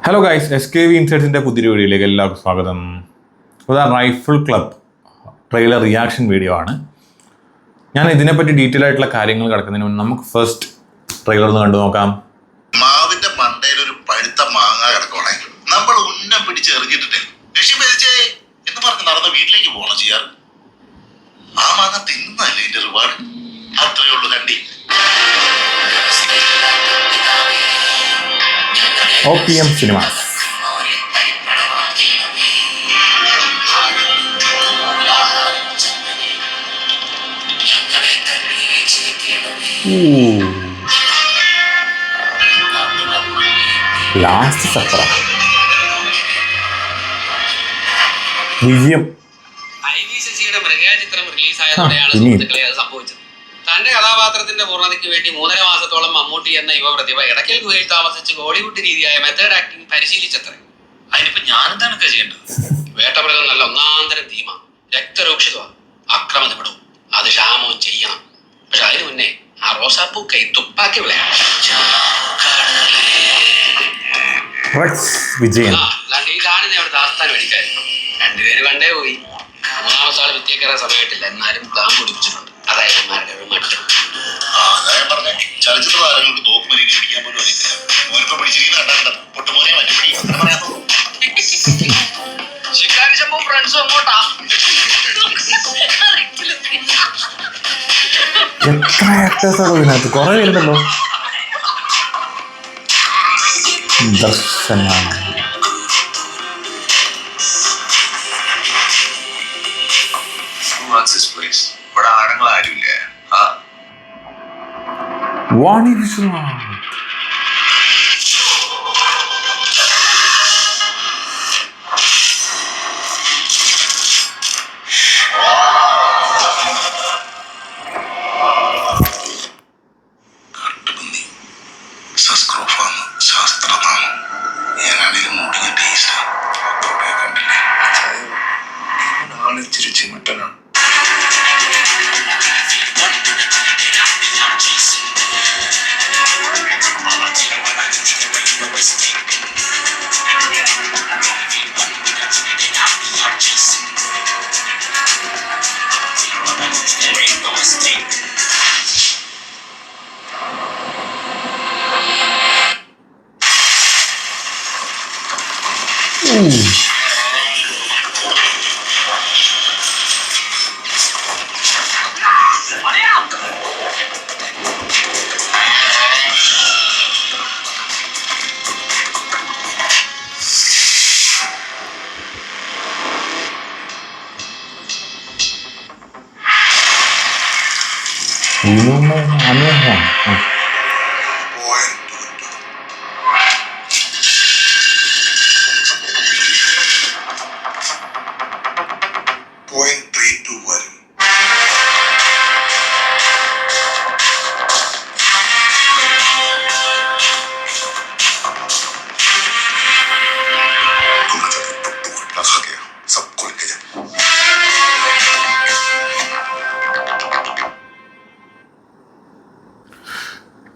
Hello guys, SKV ഇൻസൈറ്റ്സിൻ്റെ പുതിയ വീഡിയോയിലേക്ക് എല്ലാവർക്കും സ്വാഗതം. അപ്പോൾ rifle club trailer reaction video ആണ്. ഞാൻ ഇതിനെപ്പറ്റി ഡീറ്റെയിൽ ആയിട്ടുള്ള കാര്യങ്ങൾ കിടക്കുന്നതിന് മുന്നേ നമുക്ക് ഫസ്റ്റ് ട്രെയിലർ ഒന്ന് കണ്ടു നോക്കാം. മാവിന്റെ മണ്ടയിൽ ഒരു പഴുത്ത മാങ്ങ കിടക്കണേ, നമ്മൾ ഉന്നം പിടിച്ചെറിഞ്ഞിട്ട് എന്ന് പറഞ്ഞ് നടന്ന വീട്ടിലേക്ക് പോകണം ചെയ്യാറ്. ആ മാങ്ങ തിന്നല്ലേ ഇതിന്റെ റിവാർഡ്. അത്രയേ ഉള്ളൂ കണ്ടി. OPM cinemas. ലാസ്റ്റ് സഫറ വിജയം. ശശിയുടെ മൃഗചിത്രം റിലീസായതോടെയാണ് സുഹൃത്തുക്കളെ അത് സംഭവിച്ചത്. തന്റെ കഥാപാത്രത്തിന്റെ പൂർണ്ണതയ്ക്ക് വേണ്ടി 3.5 മാസത്തോളം മമ്മൂട്ടി എന്ന യുവപ്രതിഭ ഇടയ്ക്കൽ ഗുഹയിൽ താമസിച്ച് ഹോളിവുഡ് രീതിയായ മെത്തേഡ് ആക്ടിംഗ് പരിശീലിച്ചത്രേ. അതിനിപ്പോ ഞാനെന്താണ് ചെയ്യേണ്ടത്? വേട്ടമൃഗം നല്ല ഒന്നാന്തരം ധീമ, രക്തരൂക്ഷിതമാണ്, അക്രമത്തിപ്പെടും, അത് ക്ഷാമവും ചെയ്യണം. പക്ഷെ അതിനു മുന്നേ ആ റോസാപ്പൂ കൈ തുപ്പാക്കി വിളയാം. വിജയൻ. ഇതാണ് അവിടുത്തെ ആസ്ഥാനം മേടിക്കായിരുന്നു. രണ്ടുപേര് കണ്ടേ പോയി. 3-ാമത്തെ ആള് വിദ്യക്കേറാൻ സമയമായിട്ടില്ല, എന്നാലും പ്ലാൻ പിടിപ്പിച്ചിട്ടുണ്ട്. അതായത് മറ്റു ചലച്ചിത്ര താരങ്ങൾക്ക് തോക്കുമരി പിടിക്കാൻ പോലും അറിയത്തില്ല. മോനിപ്പോ പിടിച്ചിരിക്കുന്ന പൊട്ടുമോനെ മറ്റുപടി ശിക്കാരി ശമ്പും ഫ്രണ്ട്സും അങ്ങോട്ടാ. എത്ര ആക്ടേഴ്സാണോ ഇതിനകത്ത്? കുറെ പേരുണ്ടല്ലോ. ദർശന, ഇവിടെ ആണുങ്ങൾ ആരുമില്ലേ? വാണി വിശ്വനാഥ്. ശാസ്ത്രനാമം ഏനാണെങ്കിലും മൂടിയ ടേസ്റ്റ് കണ്ടില്ലേ? ആള് ഇച്ചിരി ചിമട്ടനാണ്.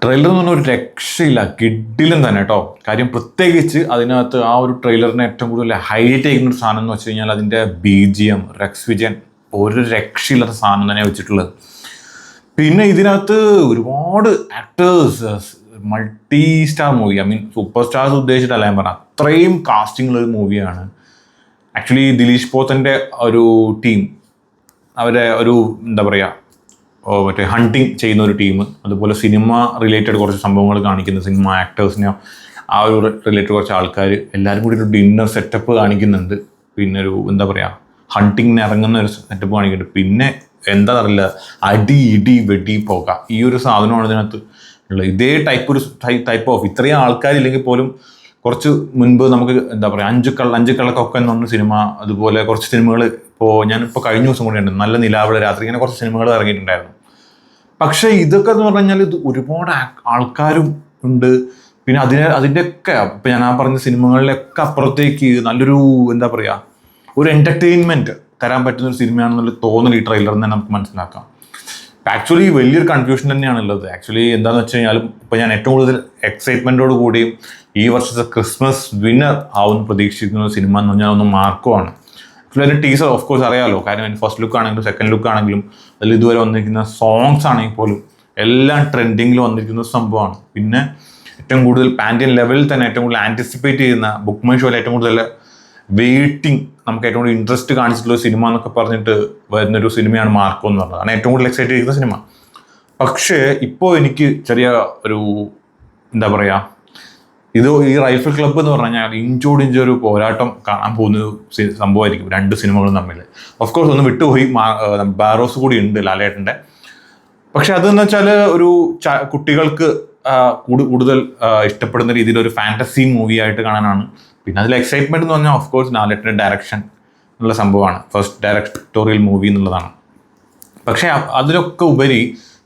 ട്രെയിലർ എന്ന് പറഞ്ഞാൽ ഒരു രക്ഷയില്ല, കിഡിലും തന്നെ കേട്ടോ. കാര്യം പ്രത്യേകിച്ച് അതിനകത്ത് ആ ഒരു ട്രെയിലറിനെ ഏറ്റവും കൂടുതൽ ഹൈലൈറ്റ് ചെയ്യുന്ന ഒരു സാധനം എന്ന് വെച്ച് കഴിഞ്ഞാൽ അതിൻ്റെ BGM. റെക്സ് വിജയൻ ഒരു രക്ഷയില്ലാത്ത സാധനം തന്നെ വെച്ചിട്ടുള്ളത്. പിന്നെ ഇതിനകത്ത് ഒരുപാട് actors, multi star movie, I mean super stars ഉദ്ദേശിച്ചിട്ടല്ല ഞാൻ പറഞ്ഞത്, അത്രയും കാസ്റ്റിംഗ് ഒരു മൂവിയാണ്. ആക്ച്വലി ദിലീഷ് പോത്തൻ്റെ ഒരു ടീം, അവരെ ഒരു എന്താ പറയുക, മറ്റേ ഹണ്ടിങ് ചെയ്യുന്ന ഒരു ടീം, അതുപോലെ സിനിമ റിലേറ്റഡ് കുറച്ച് സംഭവങ്ങൾ കാണിക്കുന്ന സിനിമ ആക്ടേഴ്സിനെ, ആ ഒരു റിലേറ്റഡ് കുറച്ച് ആൾക്കാർ എല്ലാവരും കൂടി ഒരു ഡിന്നർ സെറ്റപ്പ് കാണിക്കുന്നുണ്ട്. പിന്നെ ഒരു എന്താ പറയുക, ഹണ്ടിങ്ങിന് ഇറങ്ങുന്ന ഒരു സെറ്റപ്പ് കാണിക്കുന്നുണ്ട്. പിന്നെ എന്താ അറിയില്ല, അടി ഇടി വെടി പോക, ഈ ഒരു സാധനമാണ് ഇതിനകത്ത് ഉള്ളത്. ഇതേ ടൈപ്പ് ഓഫ് ഇത്രയും ആൾക്കാരില്ലെങ്കിൽ പോലും കുറച്ച് മുൻപ് നമുക്ക് എന്താ പറയുക, അഞ്ച് കള്ളക്കൊക്കെ എന്ന് പറഞ്ഞ സിനിമ, അതുപോലെ കുറച്ച് സിനിമകൾ ഇപ്പോൾ ഞാനിപ്പോൾ കഴിഞ്ഞ ദിവസം കൂടി ഉണ്ട്, നല്ല നിലാവിള രാത്രി, ഇങ്ങനെ കുറച്ച് സിനിമകൾ ഇറങ്ങിയിട്ടുണ്ടായിരുന്നു. പക്ഷേ ഇതൊക്കെ എന്ന് പറഞ്ഞു കഴിഞ്ഞാൽ ഇത് ഒരുപാട് ആൾക്കാരും ഉണ്ട്. പിന്നെ അതിൻ്റെയൊക്കെ ഇപ്പം ഞാൻ ആ പറഞ്ഞ സിനിമകളിലൊക്കെ അപ്പുറത്തേക്ക് നല്ലൊരു എന്താ പറയുക, ഒരു എൻ്റർടൈൻമെൻറ്റ് തരാൻ പറ്റുന്ന ഒരു സിനിമയാണെന്നുള്ള തോന്നൽ ഈ ട്രെയിലറിൽ നിന്ന് നമുക്ക് മനസ്സിലാക്കാം. ആക്ച്വലി വലിയൊരു കൺഫ്യൂഷൻ തന്നെയാണുള്ളത്. ആക്ച്വലി എന്താണെന്ന് വെച്ച് കഴിഞ്ഞാൽ ഇപ്പോൾ ഞാൻ ഏറ്റവും കൂടുതൽ എക്സൈറ്റ്മെൻറ്റോട് കൂടിയും ഈ വർഷത്തെ ക്രിസ്മസ് വിന്നർ ആവുന്ന പ്രതീക്ഷിക്കുന്ന സിനിമ എന്ന് പറഞ്ഞാൽ ഒന്ന് മാർക്കോ ആണ്. അതിൻ്റെ ടീസർ ഓഫ് കോഴ്സ് അറിയാമല്ലോ, കാര്യം അതിൻ്റെ ഫസ്റ്റ് ലുക്ക് ആണെങ്കിലും സെക്കൻഡ് ലുക്ക് ആണെങ്കിലും അതിൽ ഇതുവരെ വന്നിരിക്കുന്ന സോങ്സ് ആണെങ്കിൽ പോലും എല്ലാം ട്രെൻഡിങ്ങിൽ വന്നിരിക്കുന്ന സംഭവമാണ്. പിന്നെ ഏറ്റവും കൂടുതൽ പാൻഡിയൻ ലെവലിൽ തന്നെ ഏറ്റവും കൂടുതൽ ആൻറ്റിസിപ്പേറ്റ് ചെയ്യുന്ന ബുക്ക് മൈ ഷോയിൽ ഏറ്റവും കൂടുതൽ വെയിറ്റിംഗ്, നമുക്ക് ഏറ്റവും കൂടുതൽ ഇൻട്രസ്റ്റ് കാണിച്ചിട്ടുള്ള സിനിമ എന്നൊക്കെ പറഞ്ഞിട്ട് വരുന്നൊരു സിനിമയാണ് മാർക്കോ എന്ന് പറഞ്ഞത്. അങ്ങനെ ഏറ്റവും കൂടുതൽ എക്സൈറ്റ് ചെയ്യുന്ന സിനിമ. പക്ഷേ ഇപ്പോൾ എനിക്ക് ചെറിയ ഒരു എന്താ പറയുക, ഈ റൈഫിൾ ക്ലബ്ബ് എന്ന് പറഞ്ഞു കഴിഞ്ഞാൽ ഇഞ്ചോടിഞ്ച് ഒരു പോരാട്ടം കാണാൻ പോകുന്ന സംഭവമായിരിക്കും രണ്ട് സിനിമകളും തമ്മിൽ. ഓഫ് കോഴ്സ് ഒന്ന് വിട്ടുപോയി ബാരോസ് കൂടി ഉണ്ട് ലാലേട്ടൻ്റെ. പക്ഷെ അതെന്ന് വെച്ചാൽ ഒരു കുട്ടികൾക്ക് കൂടുതൽ ഇഷ്ടപ്പെടുന്ന രീതിയിൽ ഒരു ഫാൻറ്റസി മൂവി ആയിട്ട് കാണാനാണ്. പിന്നെ അതിൽ എക്സൈറ്റ്മെന്റ് എന്ന് പറഞ്ഞാൽ ഓഫ് കോഴ്സ് ലാലേട്ടൻ്റെ ഡയറക്ഷൻ എന്നുള്ള സംഭവമാണ്, ഫസ്റ്റ് ഡയറക്ടോറിയൽ മൂവി എന്നുള്ളതാണ്. പക്ഷേ അതിലൊക്കെ ഉപരി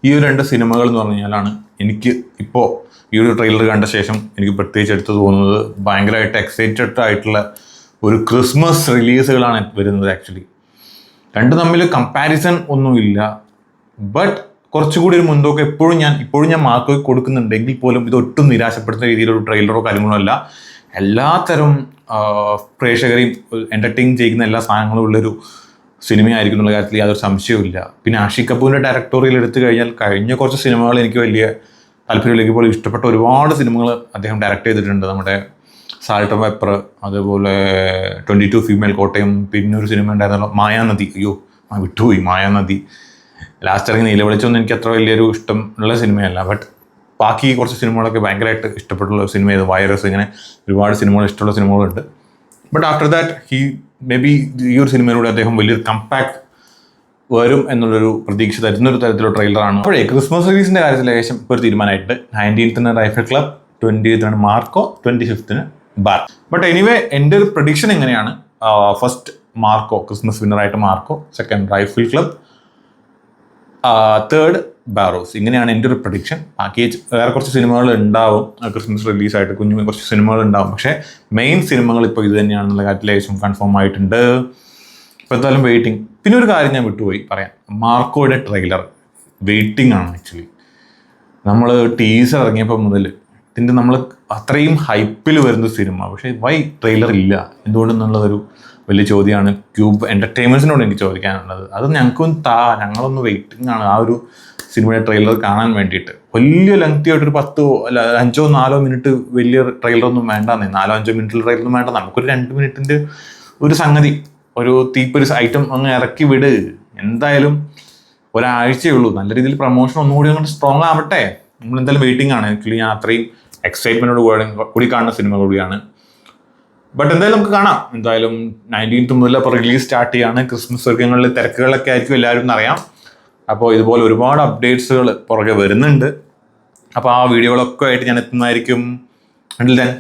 ഈ ഒരു രണ്ട് സിനിമകൾ എന്ന് പറഞ്ഞു കഴിഞ്ഞാലാണ് എനിക്ക് ഇപ്പോൾ ഈ ഒരു ട്രെയിലർ കണ്ട ശേഷം എനിക്ക് പ്രത്യേകിച്ച് എടുത്ത് തോന്നുന്നത് ഭയങ്കരമായിട്ട് എക്സൈറ്റഡ് ആയിട്ടുള്ള ഒരു ക്രിസ്മസ് റിലീസുകളാണ് വരുന്നത്. ആക്ച്വലി രണ്ട് തമ്മിൽ കമ്പാരിസൺ ഒന്നുമില്ല, ബട്ട് കുറച്ചുകൂടി ഒരു മുൻതൂക്കം ഇപ്പോഴും ഞാൻ മാർക്ക് കൊടുക്കുന്നുണ്ടെങ്കിൽ പോലും ഇത് ഒട്ടും നിരാശപ്പെടുത്തുന്ന രീതിയിലൊരു ട്രെയിലറോ കാര്യങ്ങളോ അല്ല. എല്ലാത്തരം പ്രേക്ഷകരെയും എൻ്റർടൈൻ ചെയ്യുന്ന എല്ലാ സാധനങ്ങളും ഉള്ളൊരു സിനിമയായിരിക്കും എന്നുള്ള കാര്യത്തിൽ യാതൊരു സംശയവുമില്ല. പിന്നെ ആഷിഖ് കപൂറിൻ്റെ ഡയറക്ടോറിയൽ എടുത്തു കഴിഞ്ഞാൽ കഴിഞ്ഞ കുറച്ച് സിനിമകൾ എനിക്ക് വലിയ താല്പര്യമില്ലെങ്കിൽ പോലും ഇഷ്ടപ്പെട്ട ഒരുപാട് സിനിമകൾ അദ്ദേഹം ഡയറക്റ്റ് ചെയ്തിട്ടുണ്ട്. നമ്മുടെ സാൾട്ട് ആൻഡ് പെപ്പർ, അതുപോലെ 22 ഫീമെയിൽ കോട്ടയം, പിന്നെ ഒരു സിനിമ ഉണ്ടായിരുന്നല്ലോ മായാനദി. വിട്ടുപോയി മായാനദി. ലാസ്റ്റ് ഇറങ്ങി നിലവിളിച്ചൊന്നും എനിക്ക് അത്ര വലിയൊരു ഇഷ്ടമുള്ള സിനിമയല്ല. ബട്ട് ബാക്കി കുറച്ച് സിനിമകളൊക്കെ ഭയങ്കരമായിട്ട് ഇഷ്ടപ്പെട്ടുള്ള സിനിമ ചെയ്ത് വൈറസ്, ഇങ്ങനെ ഒരുപാട് സിനിമകൾ ഇഷ്ടമുള്ള സിനിമകളുണ്ട്. But after that maybe ഈ ഒരു സിനിമയിലൂടെ അദ്ദേഹം വലിയൊരു കമ്പാക്ട് വരും എന്നുള്ളൊരു പ്രതീക്ഷ തരുന്നൊരു തരത്തിലുള്ള ട്രെയിലറാണ്. അപ്പോഴേ ക്രിസ്മസ് റിലീസിൻ്റെ കാര്യത്തിൽ ഏകദേശം ഇപ്പോൾ ഒരു തീരുമാനമായിട്ട് 19th Rifle Club, 20th Marco, 25th ബാർ. ബട്ട് എനിവേ എൻ്റെ ഒരു പ്രഡിക്ഷൻ എങ്ങനെയാണ്, ഫസ്റ്റ് മാർക്കോ ക്രിസ്മസ് വിന്നറായിട്ട് മാർക്കോ, സെക്കൻഡ് റൈഫിൾ ക്ലബ്, തേർഡ് ബാരോസ്. ഇങ്ങനെയാണ് എൻ്റെ ഒരു പ്രഡിക്ഷൻ. ബാക്കി വേറെ കുറച്ച് സിനിമകൾ ഉണ്ടാവും ക്രിസ്മസ് റിലീസായിട്ട്, കുഞ്ഞു കുറച്ച് സിനിമകൾ ഉണ്ടാവും. പക്ഷേ മെയിൻ സിനിമകൾ ഇപ്പോൾ ഇത് തന്നെയാണെന്നുള്ള കാര്യത്തിൽ ഏകദേശം കൺഫേം ആയിട്ടുണ്ട്. ഇപ്പോൾ എന്തായാലും വെയിറ്റിംഗ്. പിന്നെ ഒരു കാര്യം ഞാൻ വിട്ടുപോയി പറയാം, മാർക്കോയുടെ ട്രെയിലർ വെയിറ്റിംഗ് ആണ്. ആക്ച്വലി നമ്മൾ ടീസർ ഇറങ്ങിയപ്പോൾ മുതൽ ഇതിൻ്റെ നമ്മൾ അത്രയും ഹൈപ്പിൽ വരുന്ന സിനിമ, പക്ഷേ വൈ ട്രെയിലർ ഇല്ല എന്തുകൊണ്ടെന്നുള്ളതൊരു വലിയ ചോദ്യമാണ് ക്യൂബ് എൻ്റർടൈൻമെൻറ്റ്സിനോട് എനിക്ക് ചോദിക്കാനുള്ളത്. അത് ഞങ്ങൾക്കും ഞങ്ങളൊന്ന് വെയിറ്റിംഗ് ആണ് ആ ഒരു സിനിമയുടെ ട്രെയിലർ കാണാൻ വേണ്ടിയിട്ട്. വലിയ ലെങ്തി ആയിട്ടൊരു 5-4 മിനിറ്റ് വലിയ ട്രെയിലറൊന്നും വേണ്ടെന്നേ, 4-5 മിനിറ്റിൽ ട്രെയിലറൊന്നും വേണ്ട. നമുക്കൊരു 2 മിനിറ്റിൻ്റെ ഒരു സംഗതി, ഒരു തീപ്പൊരു ഐറ്റം അങ്ങ് ഇറക്കി വിട്. എന്തായാലും ഒരാഴ്ചയേ ഉള്ളൂ, നല്ല രീതിയിൽ പ്രൊമോഷൻ ഒന്നുകൂടി അങ്ങോട്ട് സ്ട്രോങ് ആവട്ടെ. നമ്മളെന്തായാലും വെയിറ്റിംഗ് ആണ്. ആക്ച്വലി ഞാൻ അത്രയും എക്സൈറ്റ്മെൻറ്റോട് കൂടി കാണുന്ന സിനിമ കൂടിയാണ്. ബട്ട് എന്തായാലും നമുക്ക് കാണാം. എന്തായാലും 19th മുതൽ അപ്പോൾ റിലീസ് സ്റ്റാർട്ട് ചെയ്യാണ്. ക്രിസ്മസ് ഒരുക്കങ്ങളിൽ തിരക്കുകളൊക്കെ ആയിരിക്കും എല്ലാവരും എന്നറിയാം. അപ്പോൾ ഇതുപോലെ ഒരുപാട് അപ്ഡേറ്റ്സുകൾ പുറകെ വരുന്നുണ്ട്. അപ്പോൾ ആ വീഡിയോകളൊക്കെ ആയിട്ട് ഞാൻ എത്തുന്നതായിരിക്കും. Until then,